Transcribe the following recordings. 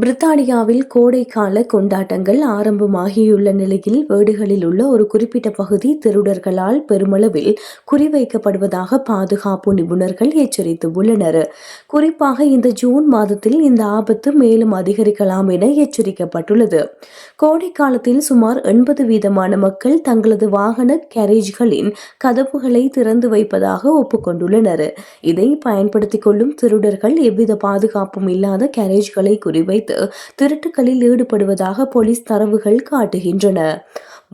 பிரித்தானியாவில் கோடைக்கால கொண்டாட்டங்கள் ஆரம்பமாகியுள்ள நிலையில் வீடுகளில் உள்ள ஒரு குறிப்பிட்ட பகுதி திருடர்களால் பெருமளவில் குறிவைக்கப்படுவதாக பாதுகாப்பு நிபுணர்கள் எச்சரித்துள்ளனர். குறிப்பாக இந்த ஜூன் மாதத்தில் இந்த ஆபத்து மேலும் அதிகரிக்கலாம் என எச்சரிக்கப்பட்டுள்ளது. கோடை காலத்தில் சுமார் 80% மக்கள் தங்களது வாகன கேரேஜ்களின் கதவுகளை திறந்து வைப்பதாக ஒப்புக்கொண்டுள்ளனர். இதை பயன்படுத்திக் கொள்ளும் திருடர்கள் எவ்வித பாதுகாப்பும் இல்லாத கேரேஜ்களை குறிவைத்து திருட்டுகளில் ஈடுபடுவதாக போலீஸ் தரவுகள் காட்டுகின்றன.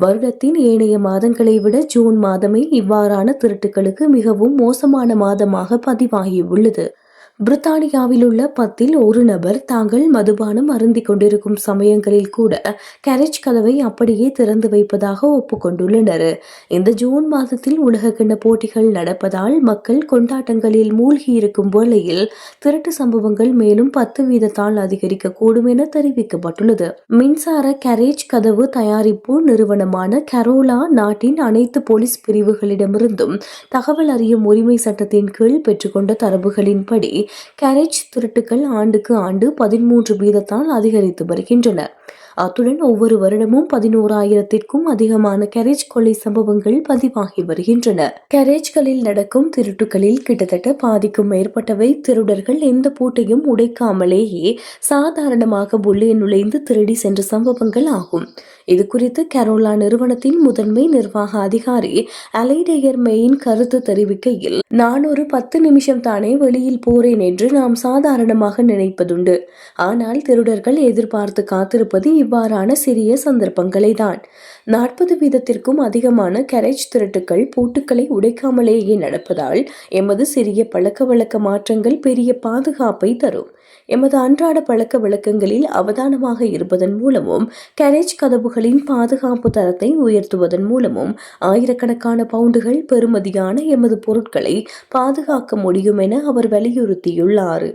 வருடத்தின் ஏனைய மாதங்களை விட ஜூன் மாதமே இவ்வாறான திருட்டுகளுக்கு மிகவும் மோசமான மாதமாக பதிவாகியுள்ளது. பிரித்தானியாவில் உள்ள 10 ஒரு நபர் தாங்கள் மதுபானம் அருந்திக் கொண்டிருக்கும் சமயங்களில் கூட கேரேஜ் கதவை அப்படியே திறந்து வைப்பதாக ஒப்புக்கொண்டுள்ளனர். இந்த ஜூன் மாதத்தில் உலகக்கிண்ண போட்டிகள் நடப்பதால் மக்கள் கொண்டாட்டங்களில் மூழ்கியிருக்கும் வேளையில் திருட்டு சம்பவங்கள் மேலும் 10% அதிகரிக்கக்கூடும் என தெரிவிக்கப்பட்டுள்ளது. மின்சார கேரேஜ் கதவு தயாரிப்பு நிறுவனமான கரோலா நாட்டின் அனைத்து போலீஸ் பிரிவுகளிடமிருந்தும் தகவல் அறியும் உரிமை சட்டத்தின் கீழ் பெற்றுக்கொண்ட தரவுகளின்படி கேரேஜ் திருட்டுகள் ஆண்டுக்கு ஆண்டு 13% அதிகரித்து வருகின்றன. அத்துடன் ஒவ்வொரு வருடமும் 11,000க்கும் அதிகமான கேரேஜ் கொள்ளை சம்பவங்கள் பதிவாகி வருகின்றன. கேரேஜ்களில் நடக்கும் திருட்டுகளில் கிட்டத்தட்ட பாதிக்கும் மேற்பட்டவை திருடர்கள் எந்த பூட்டையும் உடைக்காமலேயே சாதாரணமாக உள்ளே நுழைந்து திருடி சென்ற சம்பவங்கள் ஆகும். இது குறித்து கரோலா நிறுவனத்தின் முதன்மை நிர்வாக அதிகாரி அலைடேயர் மெயின் கருத்து தெரிவிக்கையில், நான் ஒரு 10 நிமிஷம் தானே வெளியில் போறேன் என்று நாம் சாதாரணமாக நினைப்பதுண்டு. ஆனால் திருடர்கள் எதிர்பார்த்து காத்திருப்பது இவ்வாறான சிறிய சந்தர்ப்பங்களை தான். 40%க்கும் அதிகமான கேரேஜ் திருட்டுகள் பூட்டுக்களை உடைக்காமலேயே நடப்பதால் எமது சிறிய பழக்க வழக்க மாற்றங்கள் பெரிய பாதுகாப்பை தரும். எமது அன்றாட பழக்க வழக்கங்களில் அவதானமாக இருப்பதன் மூலமும் கேரேஜ் கதவுகளின் பாதுகாப்பு தரத்தை உயர்த்துவதன் மூலமும் ஆயிரக்கணக்கான பவுண்டுகள் பெறுமதியான எமது பொருட்களை பாதுகாக்க முடியும் என அவர் வலியுறுத்தியுள்ளார்.